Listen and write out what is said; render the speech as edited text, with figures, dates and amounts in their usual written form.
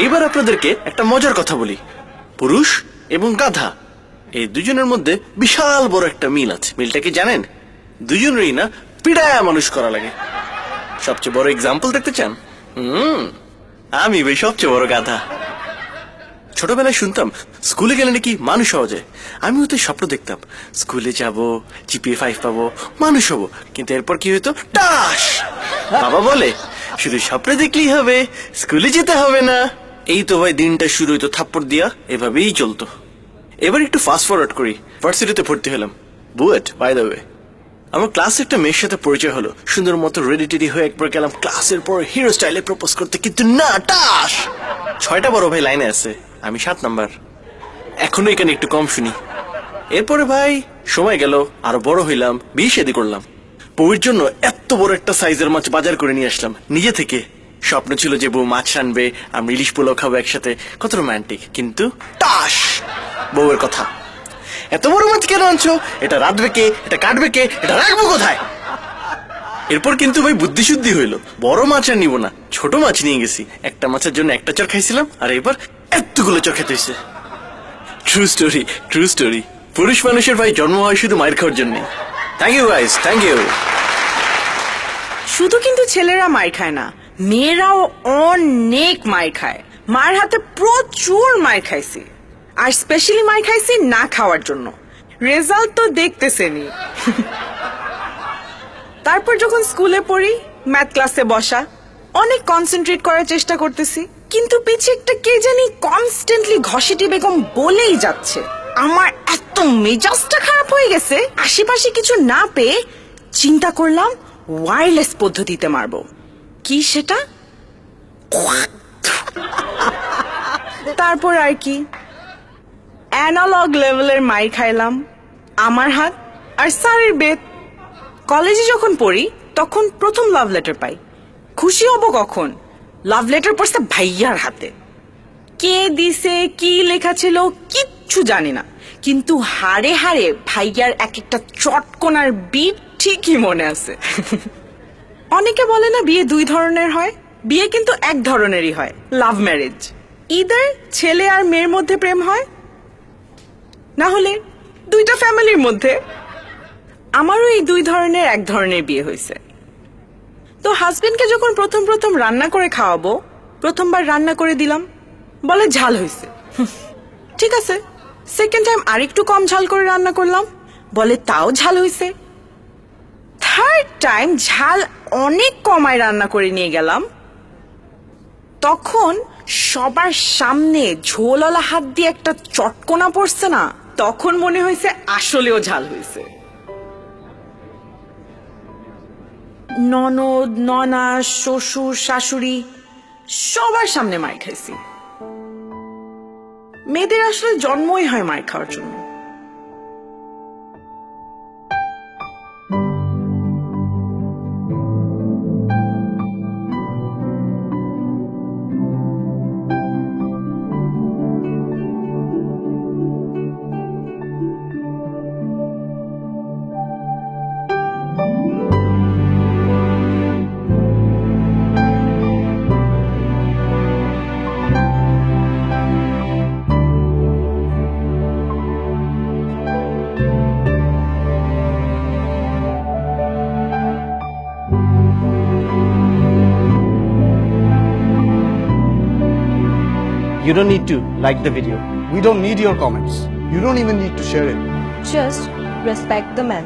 এইবার আপনাদেরকে একটা মজার কথা বলি। পুরুষ এবং গাধা এই দুজনের মধ্যে বিশাল বড় একটা মিল আছে। মিলটা কি জানেন? দুজনেরই না পিড়ায়া মানুষ করা লাগে। সবচেয়ে বড় এক্সাম্পল দেখতে চান? আমি ভাই সবচেয়ে বড় গাধা। ছোটবেলায় শুনতাম স্কুলে গেলে নাকি মানুষ হওয়া যায়। আমিও তো স্বপ্ন দেখতাম স্কুলে যাব, জিপিএ 5 পাবো, মানুষ হবো। কিন্তু এরপর কি হইতো? টাস! বাবা বলে শুধু স্বপ্ন দেখলেই হবে, স্কুলে যেতে হবে না। এই তো ভাই দিনটা শুরু হইতো থাপ্পড় দিয়া, এভাবেই চলতো। এবার একটু ফাস্ট ফরওয়ার্ড করি। ভার্সিটিতে ভর্তি হলাম। BUET by the way. আমার ক্লাসে একটা মেয়ের সাথে পরিচয় হলো। সুন্দর মতো রেডি টেডি হয়ে একবার গেলাম ক্লাসের পর হিরো স্টাইলে প্রপোজ করতে, কিন্তু না, টাস! 6টা বড় ভাই লাইনে আছে, আমি 7 নাম্বার। এখনো এখানে একটু কম শুনি। এরপরে ভাই সময় গেল, আরো বড় হইলাম, বিয়ে শাদী করলাম। বউয়ের জন্য এত বড় একটা সাইজের মাছ বাজার করে নিয়ে আসলাম নিজে থেকে। স্বপ্ন ছিল যে বউ মাছ রানবে, আমি ইলিশ পোলাও খাবো একসাথে, কত রোমান্টিক। কিন্তু টাস! বউয়ের কথা, এত বড় মাছ কেন আনছো? এটা রাঁধবে কে? এটা কাটবে কে? এটা রাখবো কোথায়? এরপর কিন্তু ভাই বুদ্ধি শুদ্ধি হইলো, বড় মাছ আর নিব না, ছোট মাছ নিয়ে গেছি। একটা মাছের জন্য একটা চর খাইছিলাম, আর এবার এতগুলো চর খেতে হয়েছে। True story, true story. পুরুষ মানুষের ভাই জন্ম হয় শুধু মায়ের খাওয়ার জন্য। Thank you guys, thank you. শুধু কিন্তু ছেলেরা মার খায় না, মেয়েরাও অনেক মার খায়। মার হাতে প্রচুর মার খাইছি, আর স্পেশালি মার খাইছি না খাওয়ার জন্য। রেজাল্ট তো দেখতেছেনি। তারপর যখন স্কুলে পড়ি, ম্যাথ ক্লাসে বসা, অনেক কনসেন্ট্রেট করার চেষ্টা করতেছি, কিন্তু পিছে একটা কে জানি কনস্ট্যান্টলি ঘসেটি বেগম বলেই যাচ্ছে। আমার এত মেজাজটা খারাপ হয়ে গেছে, আশেপাশে কিছু না পেয়ে চিন্তা করলাম ওয়্যারলেস পদ্ধতিতে মারবো। কি সেটা? তারপর আর কি, অ্যানালগ লেভেলের মাইর খাইলাম। আমার হাত আর স্যারের বেত। কলেজে যখন পড়ি তখন প্রথম লাভ লেটার পাই। খুশি হব কখন? লাভ লেটার পড়ছে ভাইয়ার হাতে। কে দিছে, কি লেখা ছিল কিচ্ছু জানি না, কিন্তু হাড়ে হাড়ে ভাইয়ার এক একটা চটকনার বিট ঠিকই মনে আছে। অনেকে বলে না বিয়ে 2 ধরনের হয়, বিয়ে কিন্তু এক ধরনেরই হয়, লাভ ম্যারেজ। ইদার ছেলে আর মেয়ের মধ্যে প্রেম হয়, না হলে 2টা ফ্যামিলির মধ্যে। আমারও এই 2 ধরনের এক ধরনের বিয়ে হয়েছে। তো হাজবেন্ডকে যখন প্রথম প্রথম রান্না করে খাওয়াবো, প্রথমবার রান্না করে দিলাম, বলে ঝাল হয়েছে। ঠিক আছে, সেকেন্ড টাইম আরেকটু কম ঝাল করে রান্না করলাম, বলে তাও ঝাল হয়েছে। থার্ড টাইম ঝাল অনেক কমায় রান্না করে নিয়ে গেলাম, তখন সবার সামনে ঝোলওয়ালা হাত দিয়ে একটা চটকনা পড়ছে না, তখন মনে হয়েছে আসলেও ঝাল হয়েছে। ননদ, ননা, শ্বশুর, শাশুড়ি সবার সামনে মার খাইছি। মেয়েদের আসলে জন্মই হয় মার খাওয়ার জন্য। You don't need to like the video. We don't need your comments. You don't even need to share it. Just respect the man.